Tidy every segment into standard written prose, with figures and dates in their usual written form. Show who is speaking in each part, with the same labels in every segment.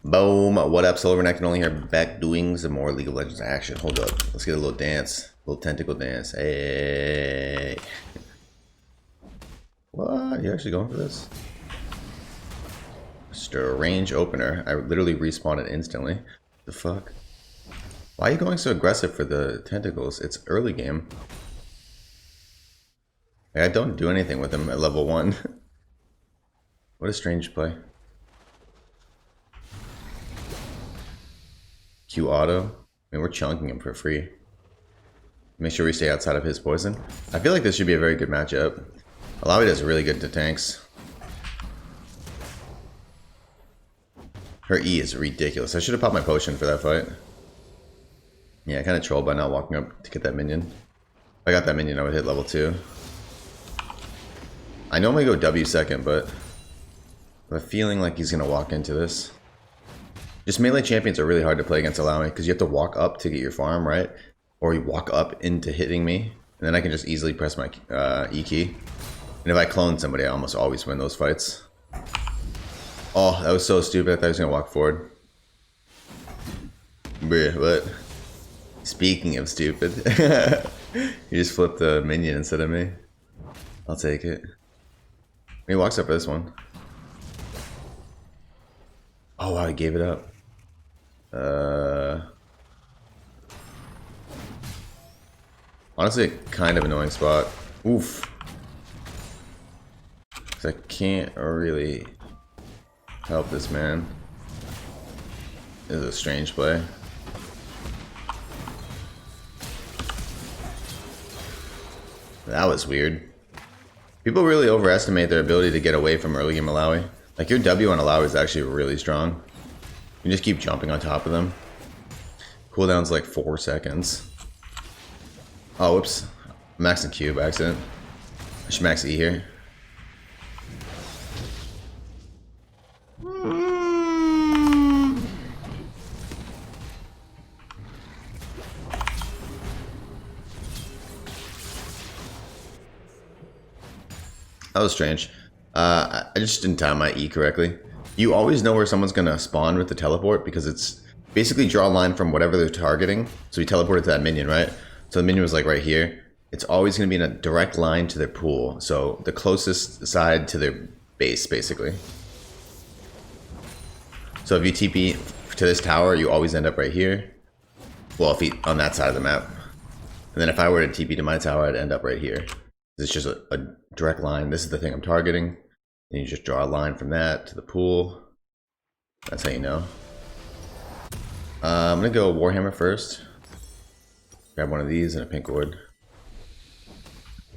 Speaker 1: Boom. What up, SoloRenektonOnly here, back doing some more League of Legends action. Hold up. Let's get a little dance. A little tentacle dance. Hey. What? You actually going for this? Strange opener. I literally respawned it instantly. The fuck? Why are you going so aggressive for the tentacles? It's early game. I don't do anything with him at level 1. What a strange play. Q auto. I mean, we're chunking him for free. Make sure we stay outside of his poison. I feel like this should be a very good matchup. Illaoi does really good to tanks. Her E is ridiculous. I should have popped my potion for that fight. Yeah, I kind of trolled by not walking up to get that minion. If I got that minion, I would hit level 2. I normally go W second, but I have a feeling like he's going to walk into this. Just melee champions are really hard to play against Illaoi because you have to walk up to get your farm, right? Or you walk up into hitting me, and then I can just easily press my E key. And if I clone somebody, I almost always win those fights. Oh, that was so stupid. I thought he was going to walk forward. Bruh, what? Speaking of stupid. You just flipped the minion instead of me. I'll take it. He walks up for this one. Oh wow, he gave it up. Honestly, a kind of annoying spot. Oof. Cause I can't really help this man. This is a strange play. That was weird. People really overestimate their ability to get away from early game Illaoi. Like, your W on Illaoi is actually really strong. You just keep jumping on top of them. Cooldown's like 4 seconds. Oh, whoops. Maxing Q by accident. I should max E here. That was strange. I just didn't time my E correctly. You always know where someone's gonna spawn with the teleport because it's basically draw a line from whatever they're targeting. So we teleported to that minion, right? So the minion was like right here. It's always gonna be in a direct line to their pool. So the closest side to their base, basically. So if you TP to this tower, you always end up right here. Well, if he on that side of the map. And then if I were to TP to my tower, I'd end up right here. It's just a direct line. This is the thing I'm targeting. Then you just draw a line from that to the pool. That's how you know. I'm gonna go Warhammer first. Grab one of these and a pink wood.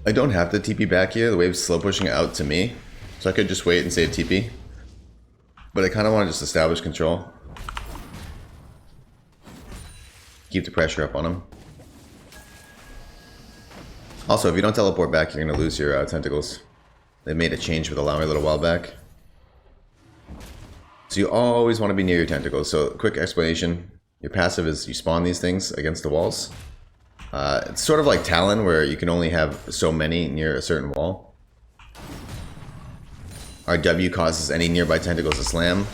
Speaker 1: I don't have to TP back here. The wave's slow pushing out to me. So I could just wait and save TP. But I kind of want to just establish control. Keep the pressure up on him. Also, if you don't teleport back, you're going to lose your tentacles. They made a change with Illaoi a little while back. So you always want to be near your tentacles. So quick explanation. Your passive is you spawn these things against the walls. It's sort of like Talon, where you can only have so many near a certain wall. Our W causes any nearby tentacles to slam.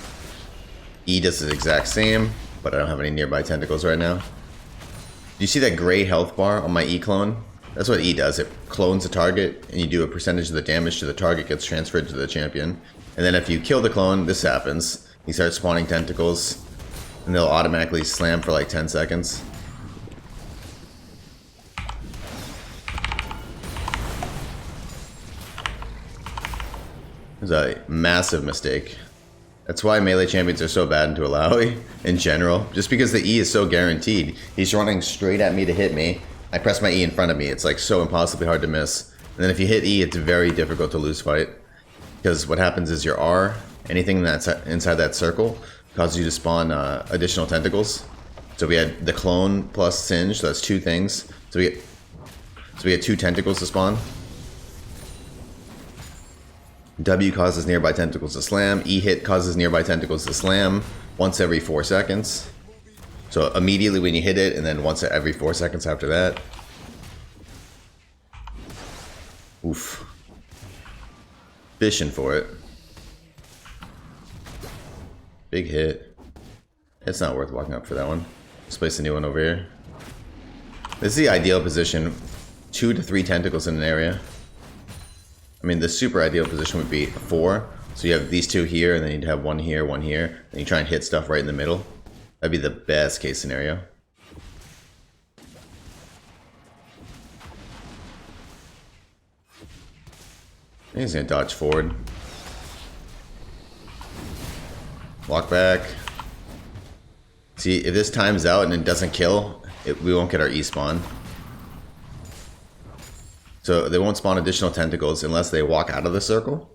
Speaker 1: E does the exact same, but I don't have any nearby tentacles right now. Do you see that gray health bar on my E clone? That's what E does. It clones a target, and you do a percentage of the damage to the target gets transferred to the champion. And then if you kill the clone, this happens. You start spawning tentacles, and they'll automatically slam for like 10 seconds. It was a massive mistake. That's why melee champions are so bad into Illaoi in general. Just because the E is so guaranteed. He's running straight at me to hit me. I press my E in front of me. It's like so impossibly hard to miss. And then if you hit E, it's very difficult to lose fight. Because what happens is your R, anything that's inside that circle, causes you to spawn additional tentacles. So we had the clone plus singe, so that's 2 things. So we had 2 tentacles to spawn. W causes nearby tentacles to slam. E hit causes nearby tentacles to slam once every 4 seconds. So immediately when you hit it, and then once every 4 seconds after that. Oof. Fishing for it. Big hit. It's not worth walking up for that one. Let's place a new one over here. This is the ideal position. 2 to 3 tentacles in an area. I mean, the super ideal position would be 4. So you have these 2 here, and then you'd have 1 here, 1 here. And you try and hit stuff right in the middle. That'd be the best case scenario. I think he's gonna dodge forward. Walk back. See, if this times out and it doesn't kill, we won't get our E spawn. So they won't spawn additional tentacles unless they walk out of the circle,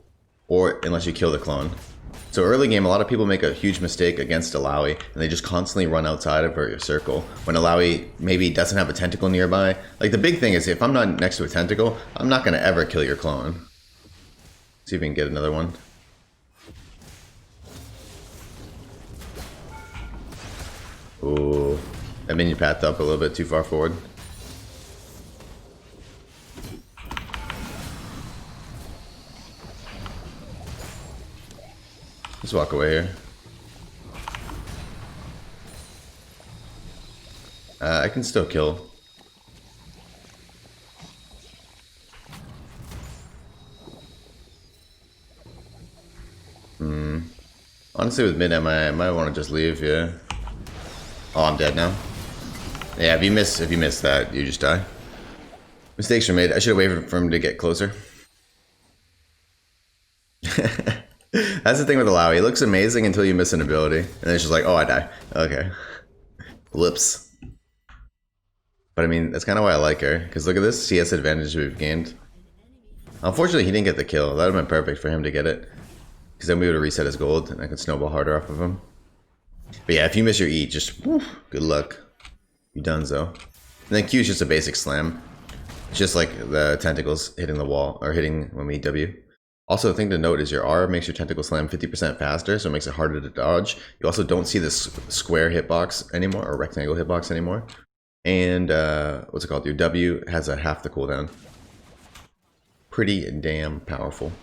Speaker 1: or unless you kill the clone. So early game, a lot of people make a huge mistake against Illaoi, and they just constantly run outside of her circle. When Illaoi maybe doesn't have a tentacle nearby. Like, the big thing is, if I'm not next to a tentacle, I'm not gonna ever kill your clone. See if we can get another one. Ooh, that minion pathed up a little bit too far forward. Let's walk away here. I can still kill. Honestly, with mid-em, I might want to just leave, yeah. Oh, I'm dead now. Yeah, if you miss that, you just die. Mistakes were made. I should have waited for him to get closer. That's the thing with Illaoi. It looks amazing until you miss an ability. And then it's just like, oh, I die. Okay. Whoops. But I mean, that's kind of why I like her. Because look at this CS advantage we've gained. Unfortunately, he didn't get the kill. That would have been perfect for him to get it. Because then we would have reset his gold, and I could snowball harder off of him. But yeah, if you miss your E, just whew, good luck. You donezo. And then Q is just a basic slam. It's just like the tentacles hitting the wall, or hitting when we W. Also, the thing to note is your R makes your tentacle slam 50% faster, so it makes it harder to dodge. You also don't see this square hitbox anymore, or rectangle hitbox anymore. And what's it called? Your W has a half the cooldown. Pretty damn powerful.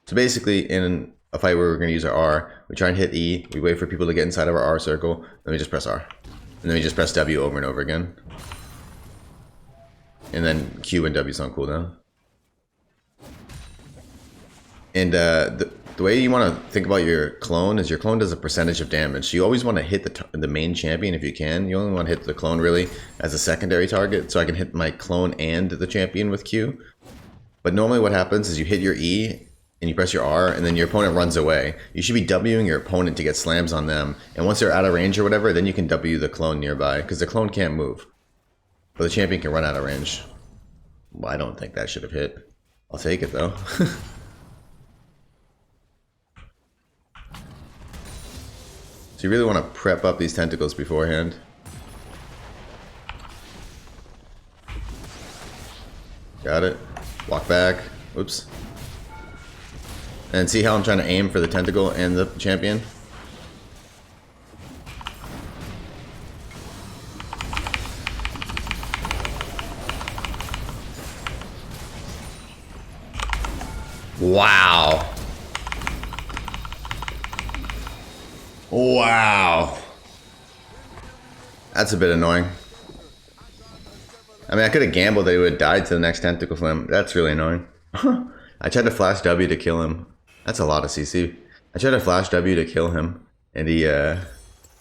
Speaker 1: So basically, in a fight where we're going to use our R, we try and hit E, we wait for people to get inside of our R circle, then we just press R. And then we just press W over and over again. And then Q and W's on cooldown. And the way you want to think about your clone is your clone does a percentage of damage. So you always want to hit the main champion if you can. You only want to hit the clone really as a secondary target. So I can hit my clone and the champion with Q. But normally what happens is you hit your E and you press your R, and then your opponent runs away. You should be Wing your opponent to get slams on them. And once they're out of range or whatever, then you can W the clone nearby, because the clone can't move. But the champion can run out of range. Well, I don't think that should have hit. I'll take it, though. So you really want to prep up these tentacles beforehand. Got it. Walk back. Oops. And see how I'm trying to aim for the tentacle and the champion? Wow. Wow. That's a bit annoying. I mean, I could have gambled that he would have died to the next tentacle slam. That's really annoying. I tried to flash W to kill him. That's a lot of CC. I tried to flash W to kill him, and he, yeah.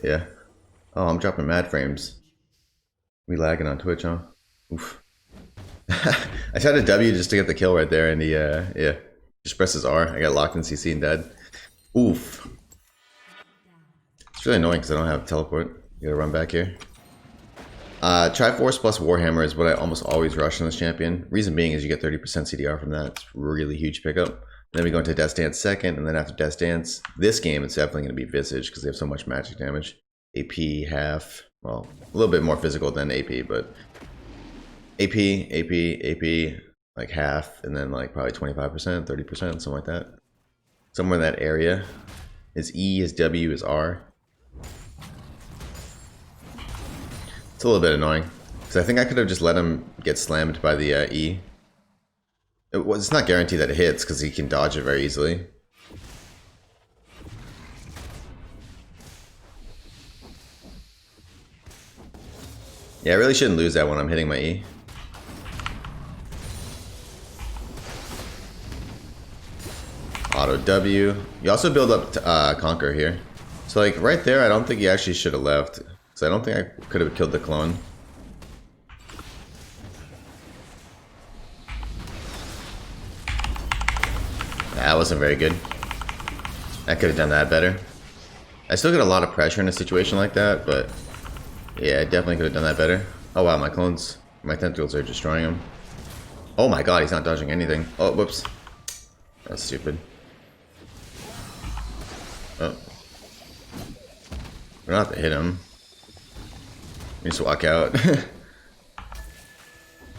Speaker 1: Oh, I'm dropping mad frames. We lagging on Twitch, huh? Oof. I tried to W just to get the kill right there, and he, yeah. Just presses R. I got locked in CC and dead. Oof. It's really annoying because I don't have teleport. You gotta run back here. Triforce plus Warhammer is what I almost always rush on this champion. Reason being is you get 30% CDR from that. It's a really huge pickup. Then we go into Death Dance second, and then after Death Dance, this game it's definitely going to be Visage because they have so much magic damage. AP half, well, a little bit more physical than AP, but AP, like half, and then like probably 25%, 30%, something like that. Somewhere in that area. His E, his W, his R. It's a little bit annoying because I think I could have just let him get slammed by the E. It's not guaranteed that it hits because he can dodge it very easily. Yeah, I really shouldn't lose that when I'm hitting my E. Auto W. You also build up Conquer here. So like right there, I don't think he actually should have left. So I don't think I could have killed the clone. That wasn't very good. I could have done that better. I still get a lot of pressure in a situation like that, but yeah, I definitely could have done that better. Oh wow, my clones, my tentacles are destroying him. Oh my god, he's not dodging anything. Oh, whoops. That's stupid. Oh. We don't have to hit him. We just walk out. Can't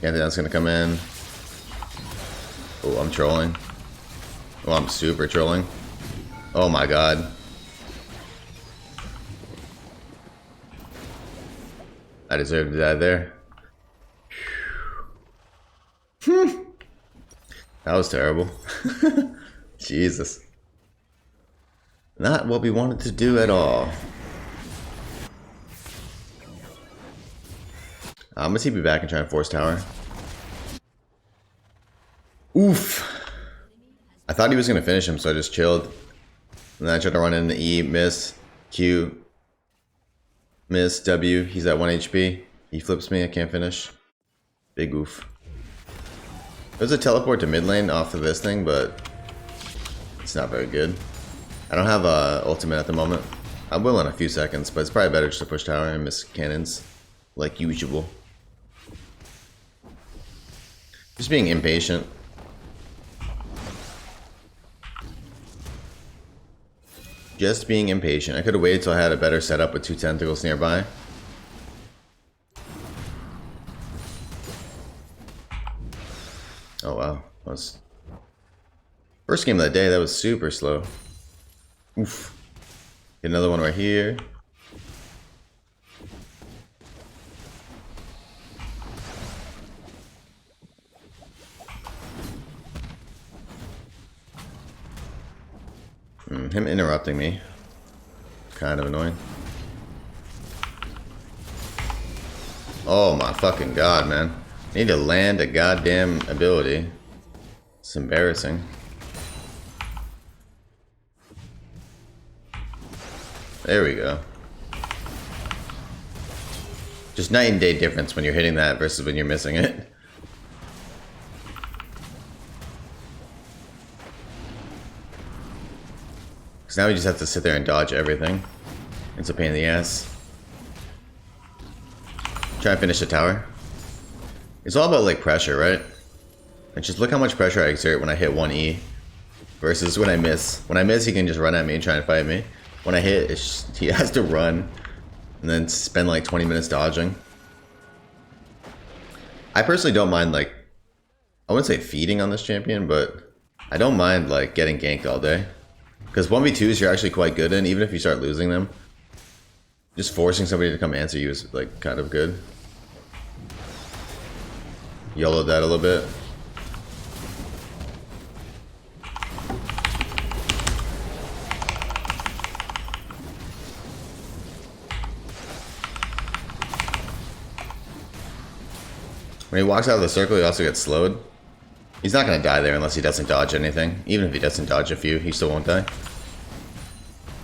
Speaker 1: think that's gonna come in. Oh, I'm trolling. Oh, I'm super trolling. Oh my god. I deserve to die there. That was terrible. Jesus. Not what we wanted to do at all. I'm gonna TP back and try and force tower. Oof. I thought he was gonna finish him, so I just chilled. And then I tried to run into E, miss, Q, miss, W. He's at 1 HP. He flips me, I can't finish. Big oof. There's a teleport to mid lane off of this thing, but it's not very good. I don't have a ultimate at the moment. I will in a few seconds, but it's probably better just to push tower and miss cannons, like usual. Just being impatient. Just being impatient. I could have waited till I had a better setup with 2 tentacles nearby. Oh wow, that was first game of the day. That was super slow. Oof. Get another one right here. Him interrupting me, kind of annoying. Oh my fucking god, man. I need to land a goddamn ability. It's embarrassing. There we go. Just night and day difference when you're hitting that versus when you're missing it. Because now we just have to sit there and dodge everything. It's a pain in the ass. Try and finish the tower. It's all about like pressure, right? And just look how much pressure I exert when I hit 1E versus when I miss. When I miss, he can just run at me and try and fight me. When I hit, he has to run and then spend like 20 minutes dodging. I personally don't mind like, I wouldn't say feeding on this champion, but I don't mind like getting ganked all day. Because 1v2s you're actually quite good in, even if you start losing them. Just forcing somebody to come answer you is like kind of good. YOLO'd that a little bit. When he walks out of the circle, he also gets slowed. He's not going to die there unless he doesn't dodge anything. Even if he doesn't dodge a few, he still won't die.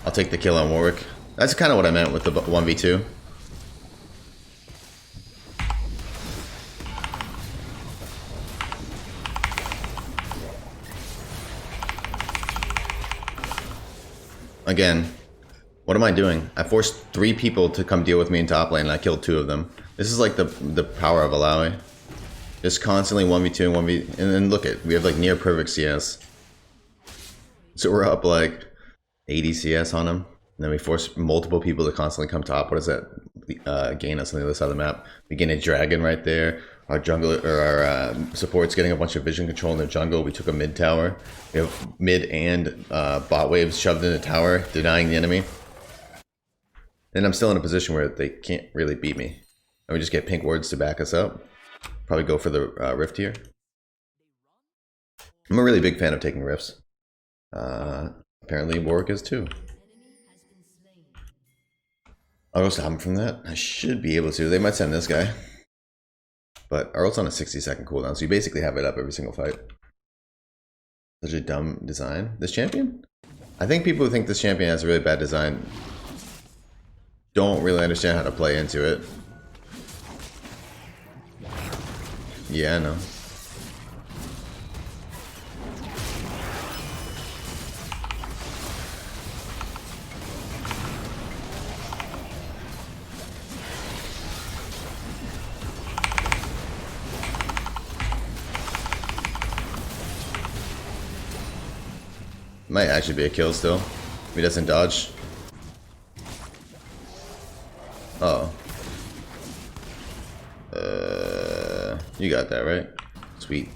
Speaker 1: I'll take the kill on Warwick. That's kind of what I meant with the 1v2. Again, what am I doing? I forced 3 people to come deal with me in top lane and I killed 2 of them. This is like the power of Illaoi. Just constantly 1v2 and 1v... And then look at, we have like near perfect CS. So we're up like 80 CS on him. And then we force multiple people to constantly come top. What does that gain us on the other side of the map? We gain a dragon right there. Our jungle, or our support's getting a bunch of vision control in the jungle. We took a mid tower. We have mid and bot waves shoved in the tower, denying the enemy. And I'm still in a position where they can't really beat me. And we just get pink wards to back us up. Probably go for the rift here. I'm a really big fan of taking rifts. Apparently Warwick is too. I'll go stop him from that. I should be able to. They might send this guy. But our ult's on a 60-second cooldown, so you basically have it up every single fight. Such a dumb design. This champion? I think people who think this champion has a really bad design don't really understand how to play into it. Yeah, I know. Might actually be a kill still. If he doesn't dodge. Oh. You got that, right? Sweet.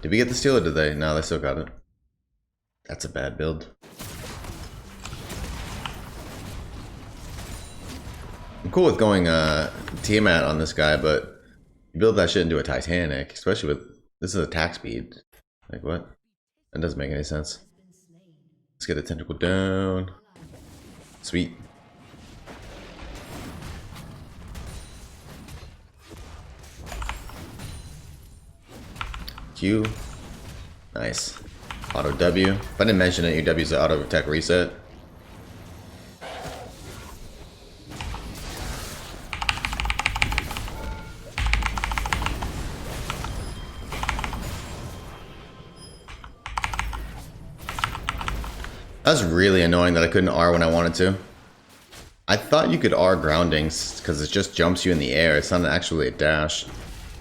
Speaker 1: Did we get the steal or did they? No, they still got it. That's a bad build. I'm cool with going Tiamat on this guy, but you build that shit into a Titanic, especially with... This is attack speed. Like, what? That doesn't make any sense. Let's get a tentacle down. Sweet. Q. Nice. Auto W. If I didn't mention it, your W is an auto attack reset. That was really annoying that I couldn't R when I wanted to. I thought you could R groundings because it just jumps you in the air. It's not actually a dash.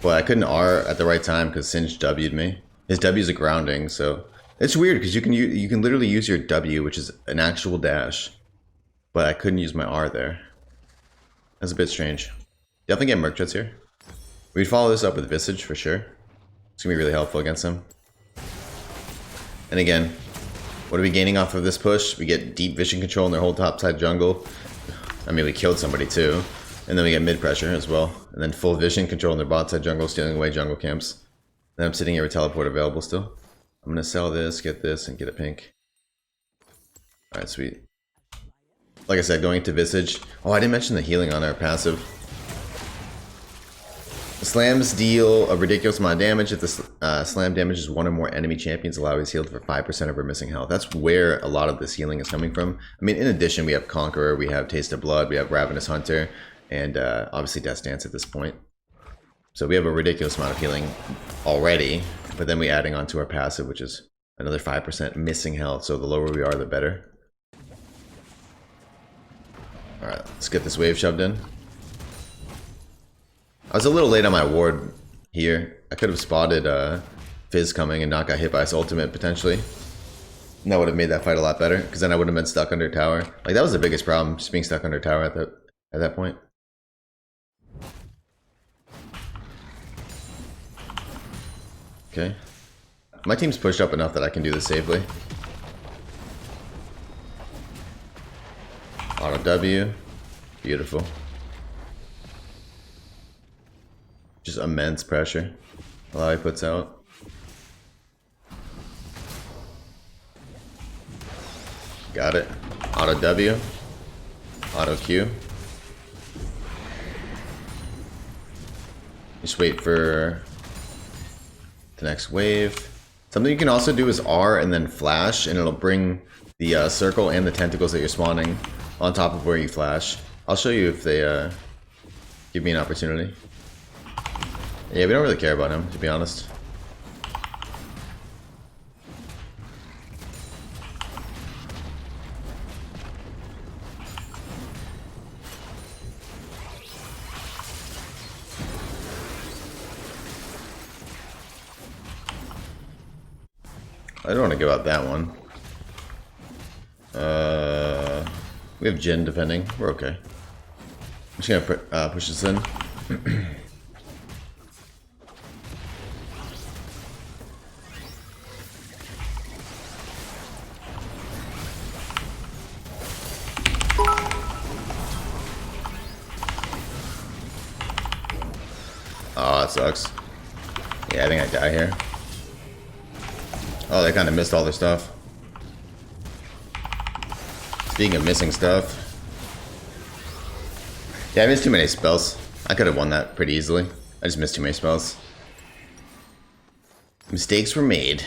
Speaker 1: But I couldn't R at the right time because Singe W'd me. His W is a grounding, so it's weird because you can literally use your W, which is an actual dash, but I couldn't use my R there. That's a bit strange. Definitely get Merc Jets here. We'd follow this up with Visage for sure. It's gonna be really helpful against him. And again, what are we gaining off of this push? We get deep vision control in their whole top side jungle. I mean, we killed somebody too. And then we get mid pressure as well. And then full vision control in their bot side jungle, stealing away jungle camps. Then I'm sitting here with teleport available still. I'm gonna sell this, get this, and get a pink. Alright, sweet. Like I said, going to Visage. Oh, I didn't mention the healing on our passive. The slams deal a ridiculous amount of damage. If the slam damages one or more enemy champions, Illaoi is healed for 5% of her missing health. That's where a lot of this healing is coming from. I mean, in addition, we have Conqueror, we have Taste of Blood, we have Ravenous Hunter, and obviously Death's Dance at this point. So we have a ridiculous amount of healing already, but then we're adding on to our passive, which is another 5% missing health. So the lower we are, the better. Alright, let's get this wave shoved in. I was a little late on my ward here. I could have spotted Fizz coming and not got hit by his ultimate potentially. And that would have made that fight a lot better, because then I would have been stuck under tower. Like, that was the biggest problem, just being stuck under tower at that point. Okay. My team's pushed up enough that I can do this safely. Auto W. Beautiful. Just immense pressure. Illaoi puts out. Got it. Auto W. Auto Q. Just wait for the next wave. Something you can also do is R and then flash, and it'll bring the circle and the tentacles that you're spawning on top of where you flash. I'll show you if they give me an opportunity. Yeah, we don't really care about him, to be honest. I don't want to give up that one. We have Jin defending. We're okay. I'm just gonna push this in. Oh, that sucks. Yeah, I think I die here. Oh, they kind of missed all their stuff. Speaking of missing stuff, Yeah, I missed too many spells. I could have won that pretty easily. I just missed too many spells. Mistakes were made.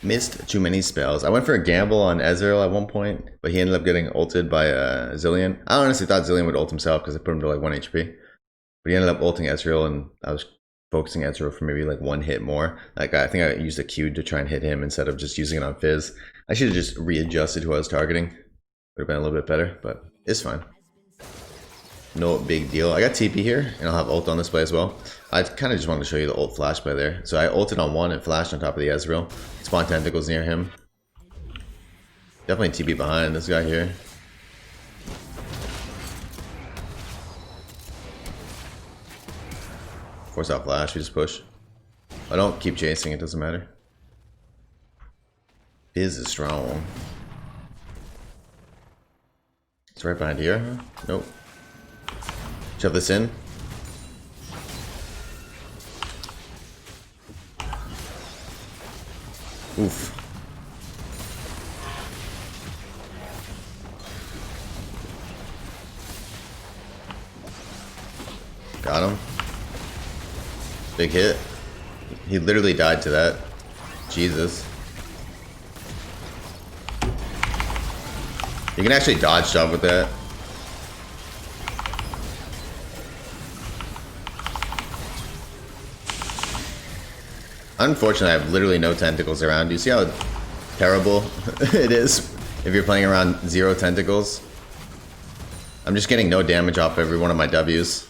Speaker 1: Missed too many spells. I went for a gamble on Ezreal at one point, but he ended up getting ulted by Zillion. I honestly thought Zillion would ult himself because I put him to like 1 HP. But he ended up ulting Ezreal, and I was focusing Ezreal for maybe like 1 hit more. Like I think I used a Q to try and hit him instead of just using it on Fizz. I should have just readjusted who I was targeting. Would have been a little bit better, but it's fine. No big deal. I got TP here, and I'll have ult on this play as well. I kind of just wanted to show you the ult flash play there. So I ulted on 1 and flashed on top of the Ezreal. Spawn tentacles near him. Definitely TP behind this guy here. Force out flash, we just push. I don't keep chasing, it doesn't matter. Fizz is strong. It's right behind here, huh? Nope. Shove this in. Oof. Got him. Big hit. He literally died to that. Jesus. You can actually dodge stuff with that. Unfortunately, I have literally no tentacles around. Do you see how terrible it is if you're playing around 0 tentacles? I'm just getting no damage off every one of my W's.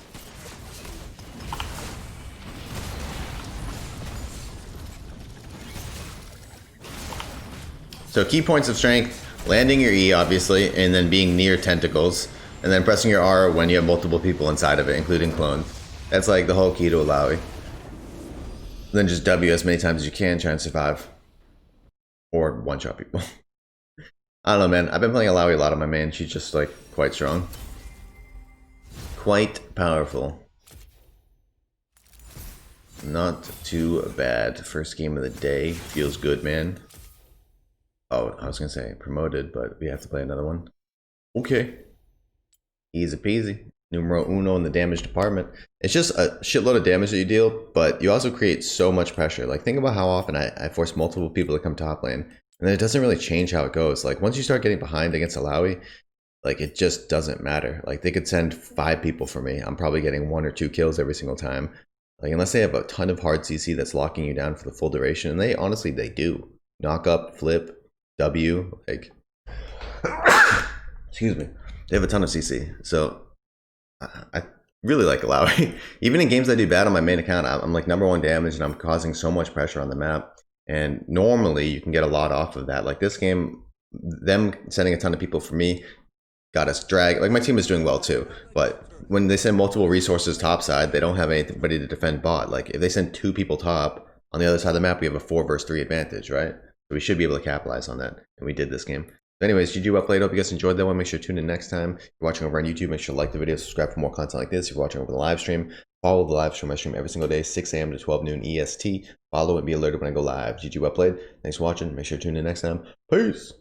Speaker 1: So key points of strength, landing your E obviously, and then being near tentacles, and then pressing your R when you have multiple people inside of it, including clone. That's like the whole key to Illaoi. Then just W as many times as you can, try and survive. Or one-shot people. I don't know, man. I've been playing Illaoi a lot on my main. She's just like quite strong. Quite powerful. Not too bad. First game of the day. Feels good, man. Oh, I was gonna say promoted, but we have to play another one. Okay. Easy peasy. Numero uno in the damage department. It's just a shitload of damage that you deal, but you also create so much pressure. Like, think about how often I force multiple people to come top lane, and then it doesn't really change how it goes. Like, once you start getting behind against Illaoi, like, it just doesn't matter. Like, they could send 5 people for me. I'm probably getting 1 or 2 kills every single time. Like, unless they have a ton of hard CC that's locking you down for the full duration, and they honestly, they do. Knock up, flip, W, like, excuse me. They have a ton of CC, so I really like Illaoi. Even in games I do bad on my main account, I'm like #1 damage, and I'm causing so much pressure on the map. And normally you can get a lot off of that. Like this game, them sending a ton of people for me got us drag. Like my team is doing well too, but when they send multiple resources topside, they don't have anybody to defend bot. Like if they send 2 people top, on the other side of the map, we have a 4 versus 3 advantage, right? So we should be able to capitalize on that, and we did this game. Anyways, GG, well played. Hope you guys enjoyed that one. Make sure to tune in next time. If you're watching over on YouTube, make sure to like the video, subscribe for more content like this. If you're watching over the live stream, follow the live stream. I stream every single day, 6 a.m. to 12 noon EST. Follow and be alerted when I go live. GG, well played. Thanks for watching. Make sure to tune in next time. Peace.